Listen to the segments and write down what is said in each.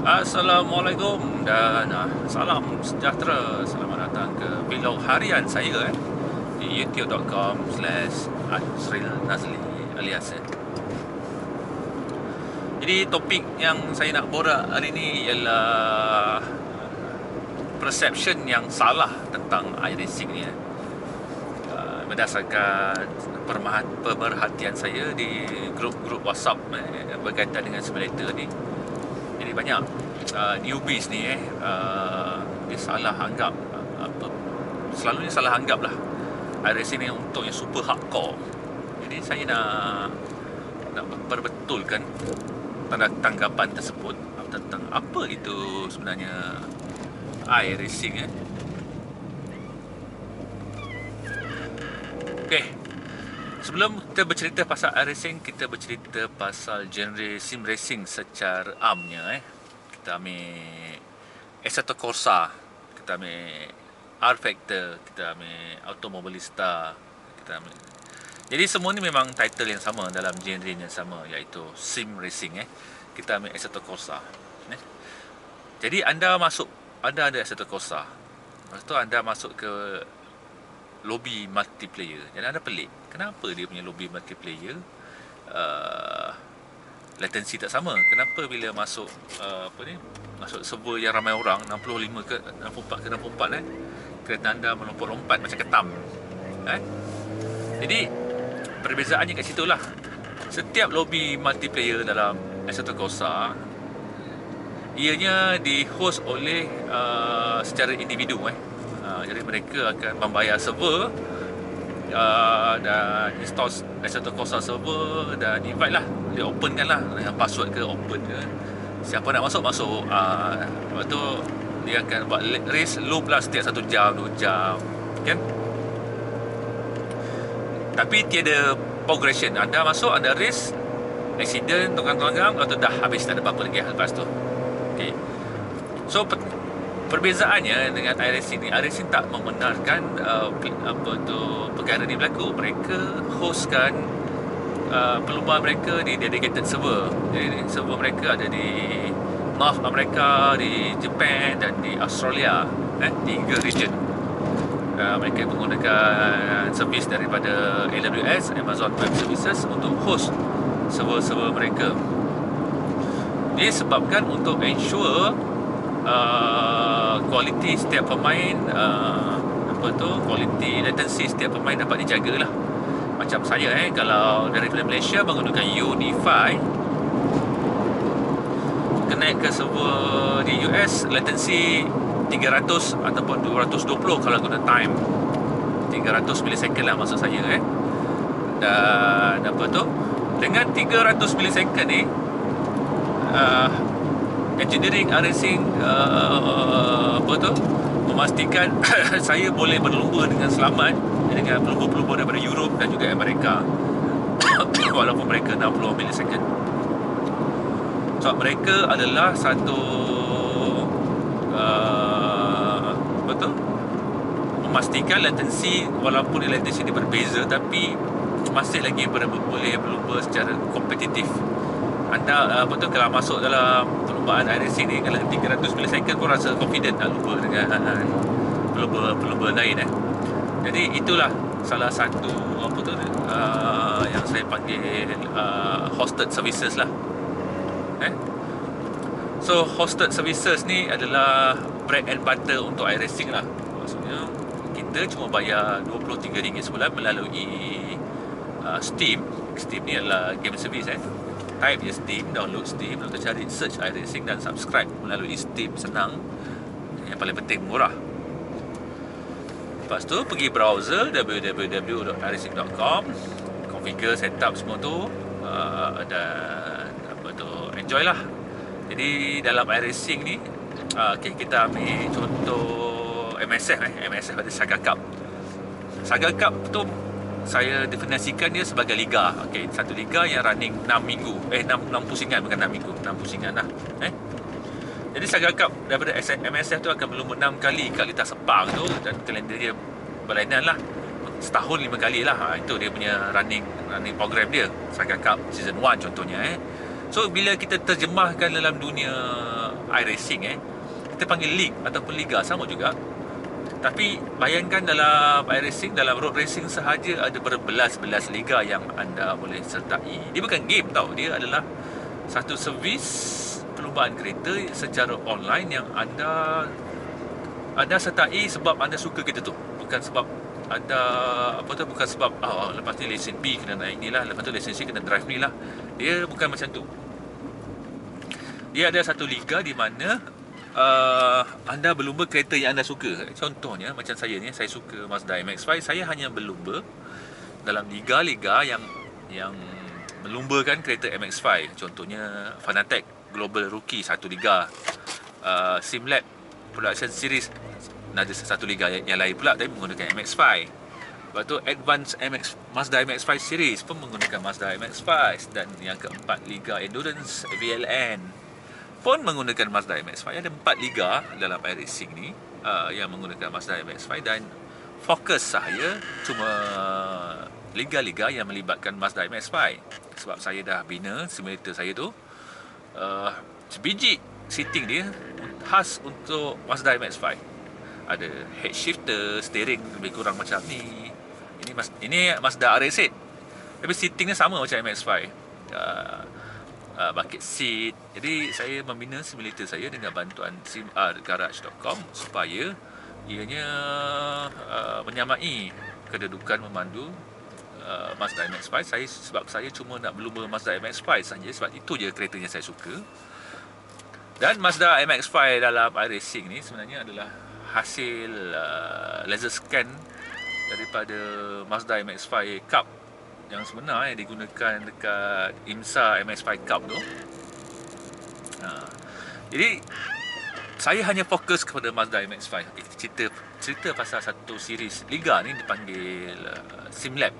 Assalamualaikum dan salam sejahtera. Selamat datang ke vlog harian saya di youtube.com/Azril Nazli alias. Jadi topik yang saya nak borak hari ni ialah perception yang salah tentang iRacing ni. Berdasarkan pemerhatian saya di grup-grup WhatsApp berkaitan dengan simulator ni. Jadi banyak newbies ni dia salah anggap selalunya salah anggap lah iRacing ni untuk yang super hardcore. Jadi saya nak perbetulkan tanggapan tersebut tentang apa itu sebenarnya iRacing. Okey. Sebelum kita bercerita pasal iRacing, kita bercerita pasal genre sim racing secara amnya. Kita ambil Assetto Corsa, kita ambil R-Factor, kita ambil Automobilista, kita ambil. Jadi semua ni memang title yang sama dalam genre yang sama, iaitu sim racing. Kita ambil Assetto Corsa. Jadi anda ada Assetto Corsa. Lepas tu anda masuk ke lobby multiplayer. Jadi anda pelik, kenapa dia punya lobby multiplayer latency tak sama? Kenapa bila masuk masuk server yang ramai orang, 65 ke 64 ke 64 kereta anda melompat-lompat macam ketam. Jadi perbezaannya kat situ lah. Setiap lobby multiplayer dalam Assetto Corsa ianya di-host oleh secara individu. Jadi mereka akan membayar server dan install Assetto Corsa server dan invite lah, dia open kan lah dengan password ke open ke, siapa nak masuk. Lepas tu dia akan buat race loop lah setiap 1 jam 2 jam kan. Tapi tiada progression. Anda masuk, anda race, accident, tonggang-tonggang, lepas tu dah habis, tak ada apa-apa lagi lepas tu. Okay. So perbezaannya dengan iRacing ni, iRacing tak membenarkan perkara ni berlaku. Mereka hostkan perlumbaan mereka di dedicated server. Jadi server mereka ada di North America, di Japan dan di Australia. 3 region. Mereka menggunakan servis daripada AWS, Amazon Web Services, untuk host server-server mereka. Ini sebabkan untuk ensure kualiti setiap pemain, kualiti latency setiap pemain dapat dijaga lah. Macam saya kalau dari Malaysia menggunakan Unify, connect ke server di US, latency 300 ataupun 220 kalau guna time 300 millisecond lah maksud saya. Dan dengan 300 millisecond ni, engineering iRacing memastikan saya boleh berlumba dengan selamat dengan pelumba-pelumba daripada Europe dan juga Amerika walaupun mereka 60 millisecond. So mereka adalah satu memastikan latency, walaupun latency dia berbeza tapi masih lagi boleh berlumba secara kompetitif. Anda kalau masuk dalam perlumbaan iRacing ni, kalau 300 millisecond pun rasa confident nak lumba dengan pelumba lain. Jadi itulah salah satu yang saya panggil hosted services lah. So hosted services ni adalah bread and butter untuk iRacing lah. Maksudnya kita cuma bayar RM23 sebulan melalui Steam. Steam ni adalah game service. Type je Steam, download Steam, lalu cari search iRacing dan subscribe melalui Steam. Senang. Yang paling penting murah. Lepas tu pergi browser www.iracing.com, configure, setup semua tu, dan enjoy lah. Jadi dalam iRacing ni, kita ambil contoh MSF. MSF ada Saga Cup. Saga Cup tu saya definisikan dia sebagai liga. Satu liga yang running 6 minggu. 6 pusingan, bukan 6 minggu, 6 pusingan lah. Jadi Saga Cup daripada MSF tu akan berlumba 6 kali kat Litas Sepang tu, dan kalender dia berlainan lah. Setahun 5 kali lah. Itu dia punya running program dia, Saga Cup Season 1 contohnya. So bila kita terjemahkan dalam dunia iRacing kita panggil league ataupun liga, sama juga. Tapi bayangkan dalam iRacing, dalam road racing sahaja ada berbelas-belas liga yang anda boleh sertai. Dia bukan game tau, dia adalah satu servis perlumbaan kereta secara online yang anda sertai sebab anda suka kereta tu, bukan sebab anda bukan sebab lepas ni lesen B kena naik ni lah, lepas tu lesen C kena drive ni lah. Dia bukan macam tu. Dia ada satu liga di mana anda berlumba kereta yang anda suka. Contohnya macam saya ni, saya suka Mazda MX-5. Saya hanya berlumba dalam liga-liga yang melumbakan kereta MX-5. Contohnya Fanatec Global Rookie, satu liga. SimLab Production Series, ada satu liga yang lain pula tapi menggunakan MX-5. Lepas tu Advanced Mazda MX-5 Series pun menggunakan Mazda MX-5. Dan yang keempat, Liga Endurance VLN pun menggunakan Mazda MX-5. Ada 4 liga dalam iRacing ni yang menggunakan Mazda MX-5, dan fokus saya cuma liga-liga yang melibatkan Mazda MX-5. Sebab saya dah bina simulator saya tu, sebiji seating dia khas untuk Mazda MX-5. Ada head shifter, steering lebih kurang macam ni. Ini Mazda RX-8, tapi seating dia sama macam MX-5. Bucket seat. Jadi saya membina simulator saya dengan bantuan simrgarage.com supaya ianya menyamai kedudukan memandu Mazda MX-5. Sebab saya cuma nak berlumba Mazda MX-5 saja, sebab itu je kereta yang saya suka. Dan Mazda MX-5 dalam iRacing ni sebenarnya adalah hasil laser scan daripada Mazda MX-5 Cup yang sebenar yang digunakan dekat IMSA MX-5 Cup tu. Jadi saya hanya fokus kepada Mazda MX-5. Cerita pasal satu series liga ni dipanggil SimLab.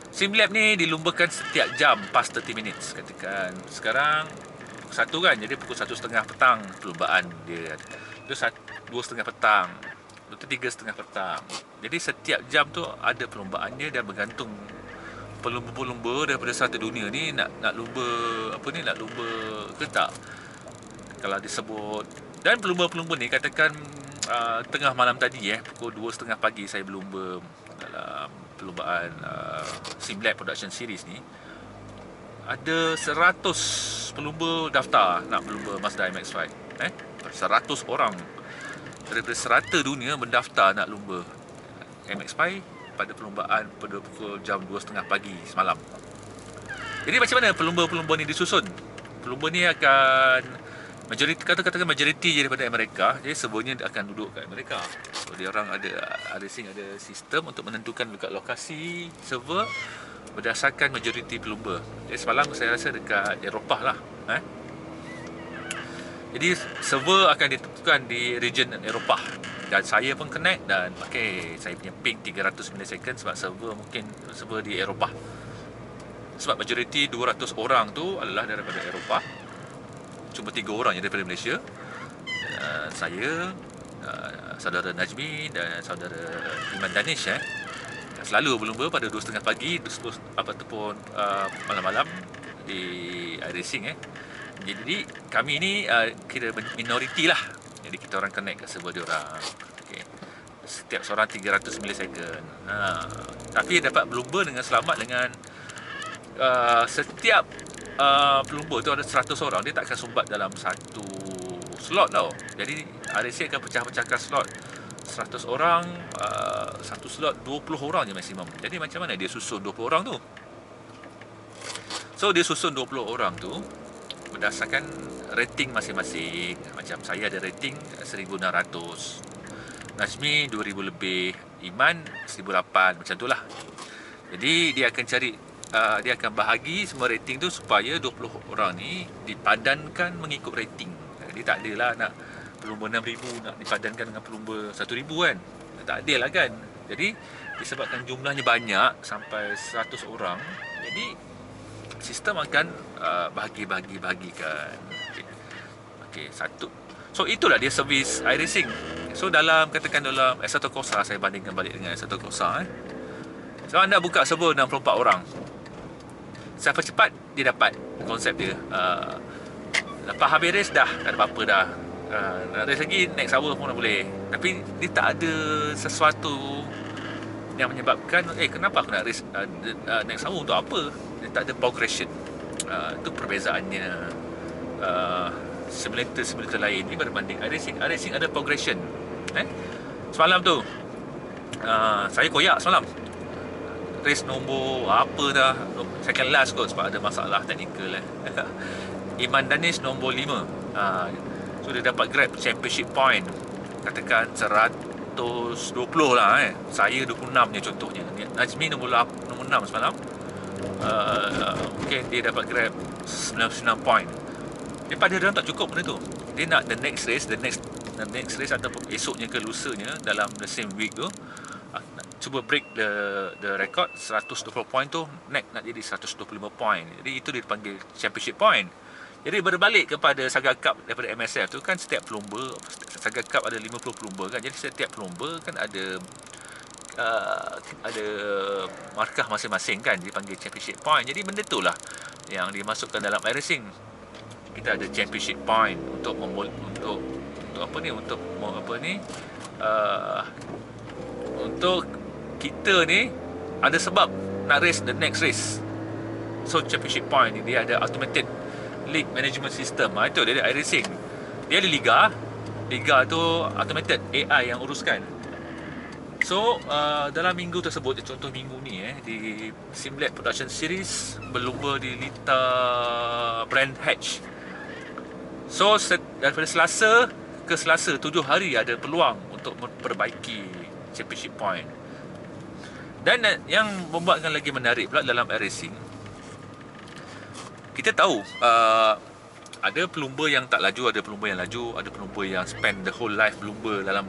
SimLab ni dilumbakan setiap jam pas 30 minutes. Katakan sekarang pukul 1 kan, jadi pukul 1.30 petang perlumbaan dia. Terus 2.30 petang, lepas tu 3.30 petang. Jadi setiap jam tu ada perlumbaan dia, dan bergantung pelumba-pelumba daripada serata dunia ni nak lumba nak lumba ke tak. Kalau disebut, dan pelumba-pelumba ni katakan tengah malam tadi pukul 2.30 pagi saya berlumba dalam perlumbaan SimLab Production Series ni. Ada 100 pelumba daftar nak berlumba Mazda MX-5. 100 orang daripada serata dunia mendaftar nak lumba MX-5 pada perlumbaan pada pukul jam 2.30 pagi semalam. Jadi macam mana pelumba-pelumba ni disusun? Pelumba ni akan katakan majoriti daripada Amerika. Jadi sebenarnya akan duduk kat Amerika. So dia orang ada sistem untuk menentukan dekat lokasi server berdasarkan majoriti pelumba. Jadi semalam saya rasa dekat Eropah lah. Jadi server akan ditentukan di region Eropah, dan saya pun connect dan pakai saya punya ping 300 millisecond sebab server di Eropah. Sebab majoriti 200 orang tu adalah daripada Eropah, cuma 3 orang yang daripada Malaysia. Saya, saudara Najmi dan saudara Iman Danish selalu berlumba pada 2.30 pagi ataupun malam-malam di iRacing. Jadi kami ni kira minoriti lah. Jadi kita orang connect kat server diorang. Setiap seorang 300 millisecond. Tapi dapat berlumba dengan selamat dengan setiap pelumba tu ada 100 orang. Dia tak akan sumbat dalam satu slot tau. Jadi RSC akan pecah-pecahkan slot. 100 orang, satu slot 20 orang je maksimum. Jadi macam mana dia susun 20 orang tu? So dia susun 20 orang tu berdasarkan rating masing-masing. Macam saya ada rating 1,600, Najmi 2,000 lebih, Iman 1,800, macam tu lah. Jadi dia akan cari, dia akan bahagi semua rating tu supaya 20 orang ni dipadankan mengikut rating. Jadi tak adalah nak pelumba 6,000 nak dipadankan dengan pelumba 1,000 kan. Tak adil lah kan. Jadi disebabkan jumlahnya banyak sampai 100 orang, jadi sistem akan bahagi-bahagikan. Okey, satu. So itulah dia servis iRacing. So katakan dalam S1 Corsa, saya bandingkan balik dengan S1 Corsa. So anda buka server 64 orang. Siapa cepat dia dapat, konsep dia. Lepas habis race dah, tak ada apa-apa dah. Nak race lagi, next hour pun dah boleh. Tapi dia tak ada sesuatu yang menyebabkan kenapa aku nak race next hour untuk apa. Dia tak ada progression. Itu perbezaannya simulator lain ni berbanding iRacing. iRacing ada progression. Semalam tu saya koyak semalam. Race nombor apa dah, second last kot sebab ada masalah teknikal Iman Danish nombor 5. So dia dapat grab championship point, katakan 120 lah Saya 26 je contohnya. Najmi nombor 6 semalam. Okay, dia dapat grab 99 point. Dia pada dia tak cukup benda tu. Dia nak the next race ataupun esoknya ke lusanya dalam the same week tu, cuba break the record 120 point tu, nak jadi 125 point. Jadi itu dia dipanggil championship point. Jadi berbalik kepada Saga Cup daripada MSF tu kan, setiap pelumba, Saga Cup ada 50 pelumba kan. Jadi setiap pelumba kan ada markah masing-masing kan, dipanggil championship point. Jadi benda tu lah yang dimasukkan dalam iRacing. Kita ada championship point untuk untuk kita ni ada sebab nak race the next race. So championship point ni dia ada automated league management system. Itu dia ada iRacing. Dia ada liga tu automated, AI yang uruskan. So dalam minggu tersebut, contoh minggu ni di Simlet Production Series berlumba di Lita Brand Hatch. So daripada Selasa ke Selasa 7 hari ada peluang untuk memperbaiki championship point. Dan yang membuatkan lagi menarik pula dalam iRacing, kita tahu ada pelumba yang tak laju, ada pelumba yang laju, ada pelumba yang spend the whole life berlumba dalam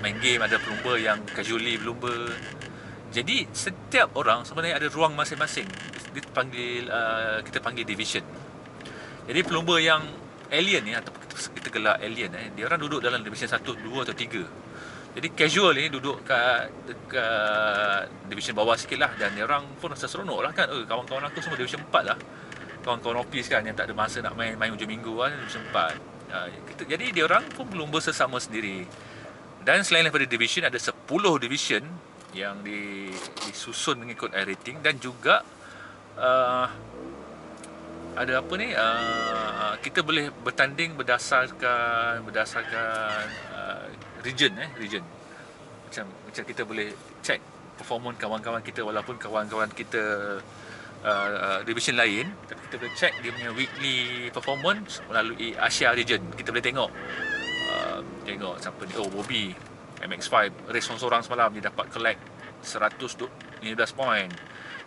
main game, ada pelumba yang casually berlumba. Jadi setiap orang sebenarnya ada ruang masing-masing. Kita panggil division. Jadi pelumba yang alien ni, atau kita gelar alien dia orang duduk dalam division 1, 2 atau 3. Jadi casual ni duduk dekat division bawah sikit lah. Dan dia orang pun rasa seronok lah kan. Kawan-kawan aku semua division 4 lah. Kawan-kawan office kan yang tak ada masa nak main hujung minggu kan, division 4. Jadi dia orang pun berlumba sesama sendiri. Dan selain daripada division, ada 10 division yang disusun mengikut iRating. Dan juga ada apa ni, kita boleh bertanding berdasarkan region. Macam kita boleh check performance kawan-kawan kita, walaupun kawan-kawan kita division lain, tapi kita boleh check dia punya weekly performance melalui Asia region. Kita boleh tengok siapa ni, Bobby MX5 race seorang semalam, dia dapat collect 115 point.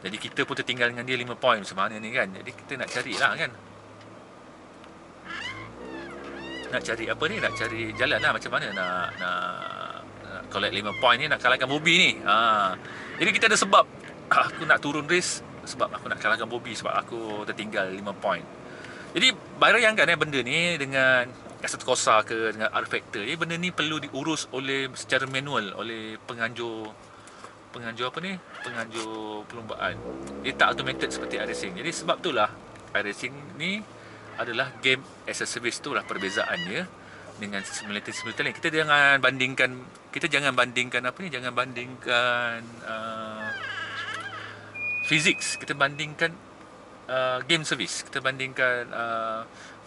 Jadi kita pun tertinggal dengan dia 5 point. Macam mana ni kan. Jadi kita nak cari lah kan, nak cari jalan lah macam mana nak collect 5 point ni, nak kalahkan Bobby ni. Jadi kita ada sebab aku nak turun race, sebab aku nak kalahkan Bobby, sebab aku tertinggal 5 point. Jadi bayangkan benda ni dengan Asset Corsa ke dengan R-Factor, benda ni perlu diurus secara manual oleh penganjur perlumbaan. Dia tak automated seperti iRacing. Jadi sebab itulah iRacing ni adalah game as a service. Itulah perbezaannya dengan simulator lain. Kita jangan bandingkan physics. Kita bandingkan game service. Kita bandingkan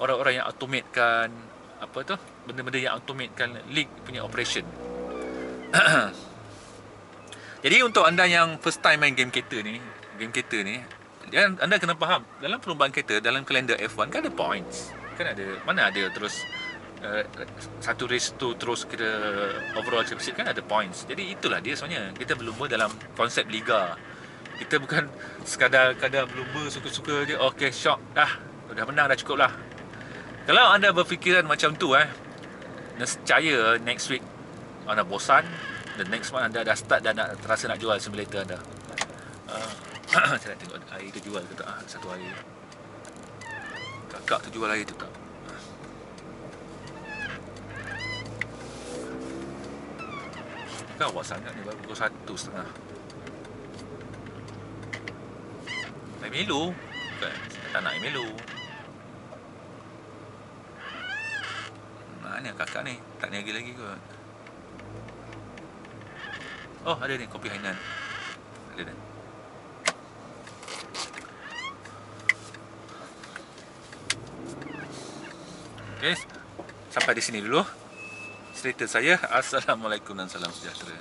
orang-orang yang automatekan benda-benda yang automatekan league punya operation. Jadi untuk anda yang first time main game kereta ni, anda kena faham, dalam perlombaan kereta, dalam kalender F1 kan ada points. Kan ada, mana ada terus satu race tu terus kita overall championship, kan ada points. Jadi itulah dia sebenarnya. Kita berlumba dalam konsep liga. Kita bukan sekadar berlumba suka-suka je. Okay, shock dah menang dah, cukup lah. Kalau anda berfikiran macam tu nescaya next week anda bosan. The next one anda dah start dan terasa nak jual simulator anda. Saya nak tengok air tu jual ke tak. Satu air kakak tu jual air tu tak. Kan awak sangat ni, baru pukul 1:30. Air Milo. Bukan, saya tak nak air Milo. Mana kakak ni? Tak niaga lagi kot. Oh, ada ni kopi Hainan. Ada dah. Okay, sampai di sini dulu cerita saya. Assalamualaikum dan salam sejahtera.